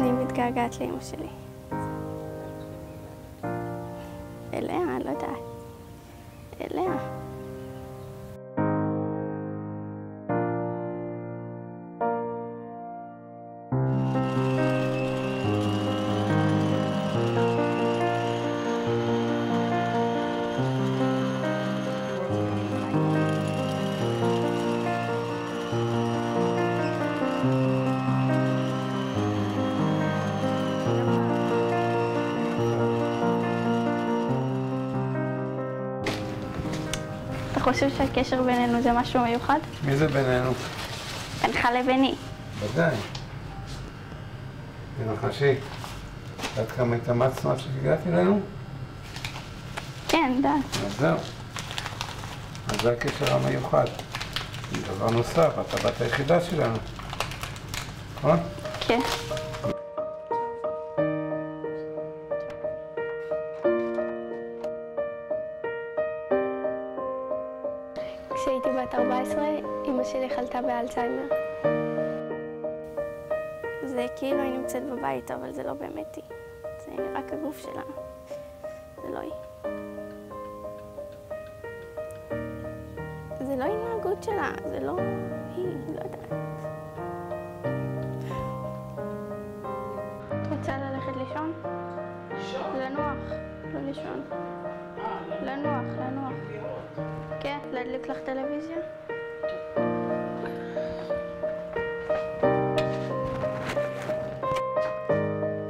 אני מתגעגעת לאמא שלי. אליה, אני לא יודעת. אליה. אתה חושב שהקשר בינינו זה משהו מיוחד? מי זה בינינו? בינך לביני. ודאי. תנחשי. יודעת כמה התאמצנו עד שהגעתי אלינו? כן, יודעת. אז זהו. אז זה הקשר המיוחד. דבר נוסף, את הבת היחידה שלנו. נכון? כן. כשהייתי בת 14, אמא שלי חלתה באלצהיימר. זה כאילו היא נמצאת בבית, אבל זה לא באמת היא. זה רק הגוף שלה. זה לא היא. זה לא התנהגות שלה, זה לא היא, לא יודעת. את רוצה ללכת לישון? לישון? לנוח, לא לישון. לנוח, לנוח. כן, להדליק לך טלוויזיה?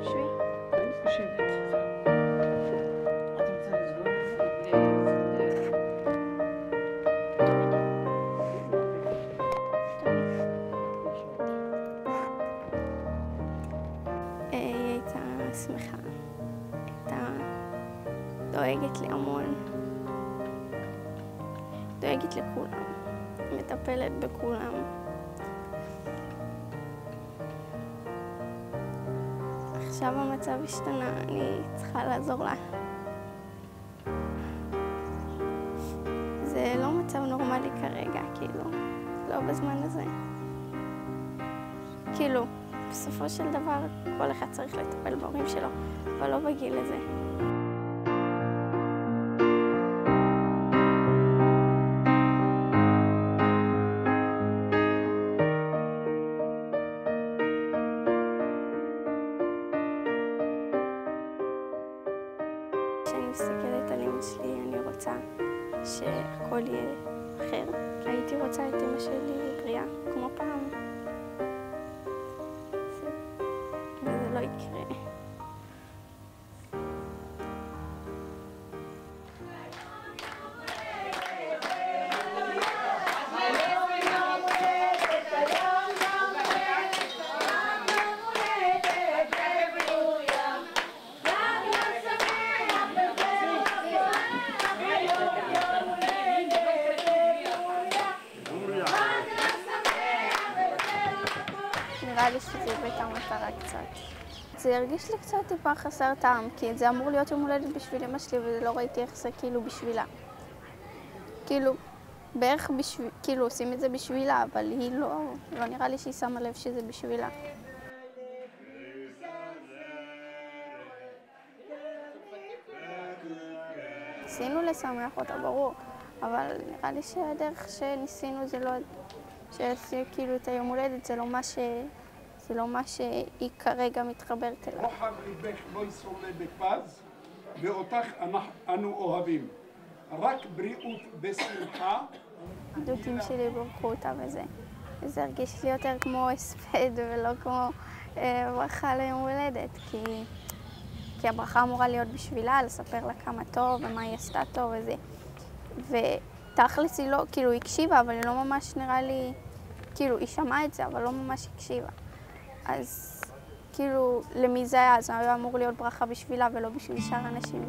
שבי. אני חושבת. את רוצה לסגור את זה? היא הייתה שמחה. הייתה דואגת לי המון. דואגת לכולם, מטפלת בכולם. עכשיו המצב השתנה, אני צריכה לעזור לה. זה לא מצב נורמלי כרגע, כאילו, לא בזמן הזה. כאילו, בסופו של דבר, כל אחד צריך לטפל בהורים שלו, אבל לא בגיל הזה. כשאני מסתכלת על אמא שלי, אני רוצה שהכל יהיה אחר. הייתי רוצה את אמא שלי בריאה, כמו פעם. וזה לא יקרה. נראה לי שזה איבד את המטרה קצת. זה הרגיש לי קצת טיפה חסר טעם, כי זה אמור להיות יום הולדת בשביל אמא שלי, ולא ראיתי איך זה כאילו בשבילה. כאילו, בערך בשביל, כאילו עושים את זה בשבילה, אבל היא לא נראה לי שהיא שמה לב שזה בשבילה. ניסינו לשמח אותה, ברור, אבל נראה לי שהדרך שניסינו זה לא, שעשינו כאילו את היום הולדת, זה לא מה שהיא כרגע מתחברת אליו. רוחב ליבך לא יסולא בפז, ואותך אנו אוהבים. רק בריאות ושמחה. הדודים שלי ברכו אותה וזה. זה הרגיש לי יותר כמו הספד ולא כמו ברכה ליום הולדת, כי הברכה אמורה להיות בשבילה, לספר לה כמה טוב ומה היא עשתה טוב וזה. ותכלס היא לא, כאילו היא הקשיבה, אבל היא לא ממש נראה לי, כאילו היא שמעה את זה, אבל לא ממש הקשיבה. אז כאילו למי זה היה? זה היה אמור להיות ברכה בשבילה ולא בשביל שאר אנשים.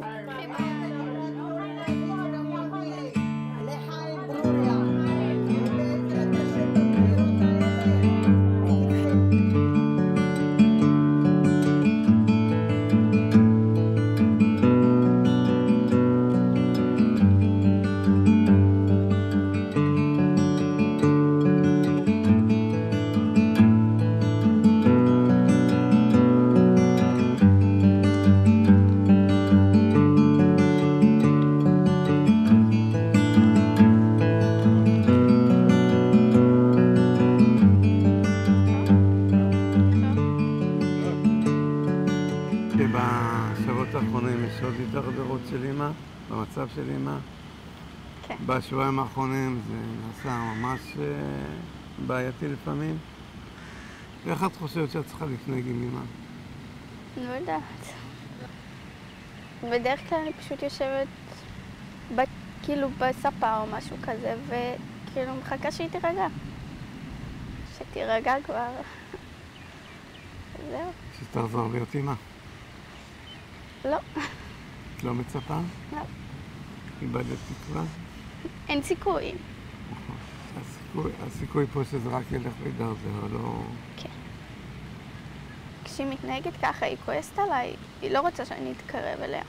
המצב של אמא. כן. בשבועיים האחרונים זה נעשה ממש בעייתי לפעמים. איך את חושבת שאת צריכה להתנהג עם אמא? לא יודעת. בדרך כלל אני פשוט יושבת כאילו בספה או משהו כזה, וכאילו מחכה שהיא תירגע. שתירגע כבר. זהו. שתחזור להיות אמא. לא. את לא מצפה? לא. איבדת תקווה? אין סיכוי. הסיכוי פה שזה רק ילך וידרדר, לא... כן. כשהיא מתנהגת ככה, היא כועסת עליי, היא לא רוצה שאני אתקרב אליה.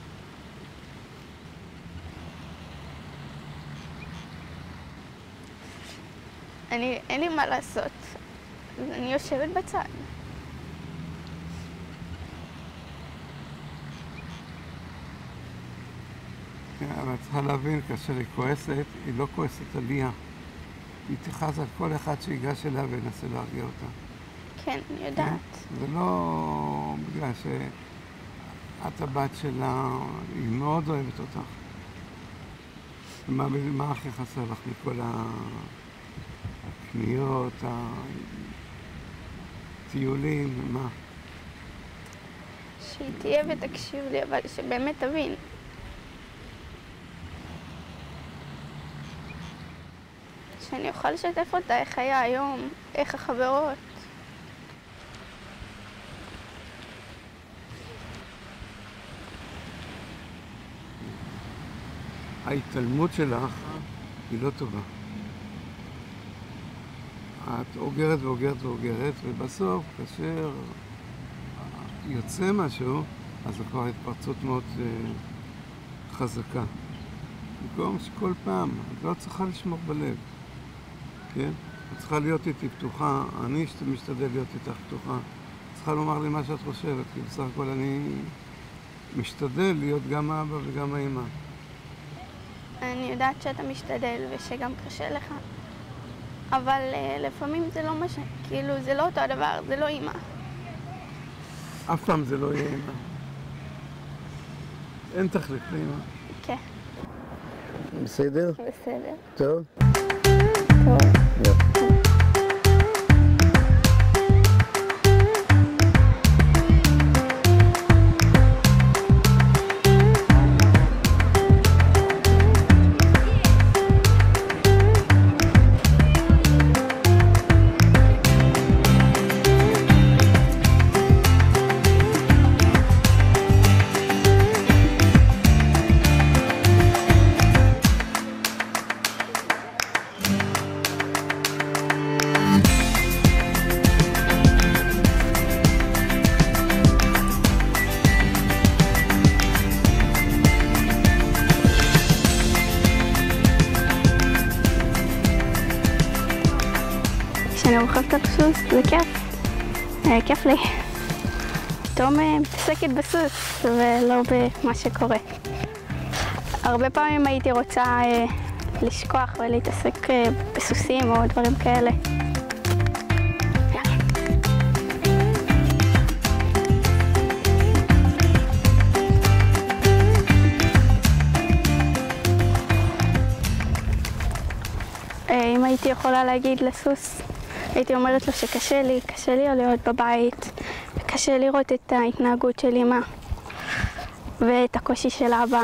אין לי מה לעשות, אז אני יושבת בצד. כן, אבל את צריכה להבין, כאשר היא כועסת, היא לא כועסת עליה. היא תכעס על כל אחד שיגש אליה וינסה להרגיע אותה. כן, אני יודעת. זה לא בגלל שאת הבת שלה, היא מאוד אוהבת אותך. מה הכי חסר לך מכל הקניות, הטיולים, מה? שהיא תהיה ותקשיב לי, אבל שבאמת תבין. שאני אוכל לשתף אותה איך היה היום, איך החברות. ההתעלמות שלך היא לא טובה. את אוגרת ואוגרת ואוגרת, ובסוף, כאשר יוצא משהו, אז זו כבר התפרצות מאוד חזקה. במקום שכל פעם, את לא צריכה לשמור בלב, כן? את צריכה להיות איתי פתוחה, אני משתדל להיות איתך פתוחה. את צריכה לומר לי מה שאת חושבת, כי בסך הכל אני משתדל להיות גם האבא וגם האמא. אני יודעת שאתה משתדל ושגם קשה לך, אבל לפעמים זה לא משנה, כאילו זה לא אותו הדבר, זה לא אמא. אף פעם זה לא יהיה אמא. אין תחליף לאמא. כן. בסדר? בסדר. טוב? טוב. כשאני רוכבת על סוס, זה כיף. כיף לי. פתאום מתעסקת בסוס ולא במה שקורה. הרבה פעמים הייתי רוצה לשכוח ולהתעסק בסוסים או דברים כאלה. אם הייתי יכולה להגיד לסוס, הייתי אומרת לו שקשה לי להיות בבית, וקשה לראות את ההתנהגות של אמא ואת הקושי של אבא.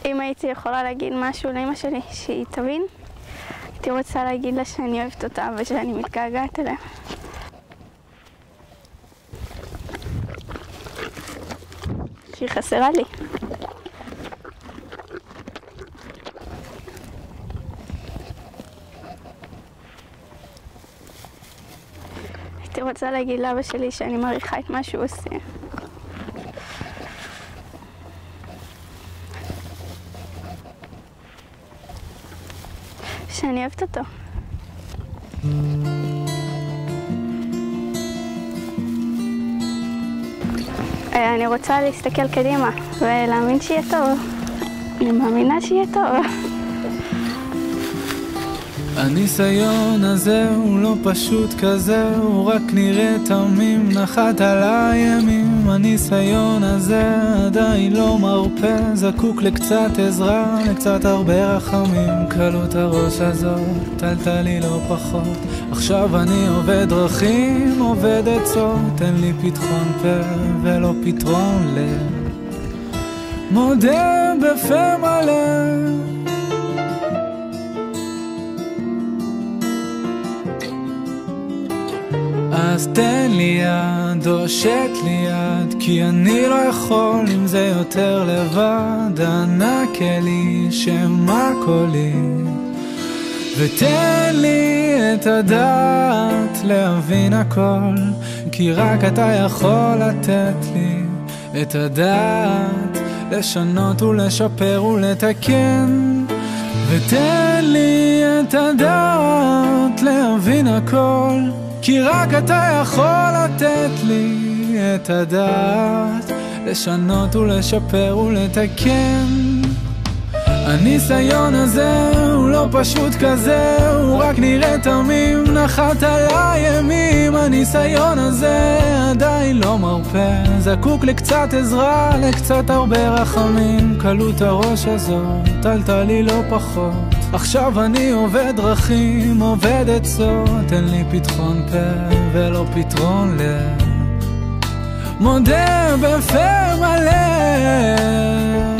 אם הייתי יכולה להגיד משהו לאמא שלי שהיא תבין, הייתי רוצה להגיד לה שאני אוהבת אותה ושאני מתגעגעת אליה. שהיא חסרה לי. רוצה להגיד לאבא שלי שאני מעריכה את מה שהוא עושה. שאני אוהבת אותו. אני רוצה להסתכל קדימה ולהאמין שיהיה טוב. אני מאמינה שיהיה טוב. הניסיון הזה הוא לא פשוט כזה, הוא רק נראה תמים, נחת על הימים. הניסיון הזה עדיין לא מרפא, זקוק לקצת עזרה, לקצת הרבה רחמים. קלות הראש הזאת, טלטלי לא פחות, עכשיו אני עובד דרכים, עובד עצות, אין לי פתחון פה ולא פתרון לב, מודה בפה מלא. אז תן לי יד, הושט לי יד, כי אני לא יכול עם זה יותר לבד. ענק לי שמה קולי, ותן לי את הדעת להבין הכל, כי רק אתה יכול לתת לי את הדעת לשנות ולשפר ולתקן. ותן לי את הדעת להבין הכל, כי רק אתה יכול לתת לי את הדעת לשנות ולשפר ולתקן. הניסיון הזה הוא לא פשוט כזה, הוא רק נראה תמים, נחת על הימים. הניסיון הזה עדיין לא מרפא, זקוק לקצת עזרה, לקצת הרבה רחמים. קלות הראש הזאת, טלטלי לא פחות, עכשיו אני עובד דרכים, עובד עצות, אין לי פתחון פה ולא פתרון לב, מודה בפה מלא.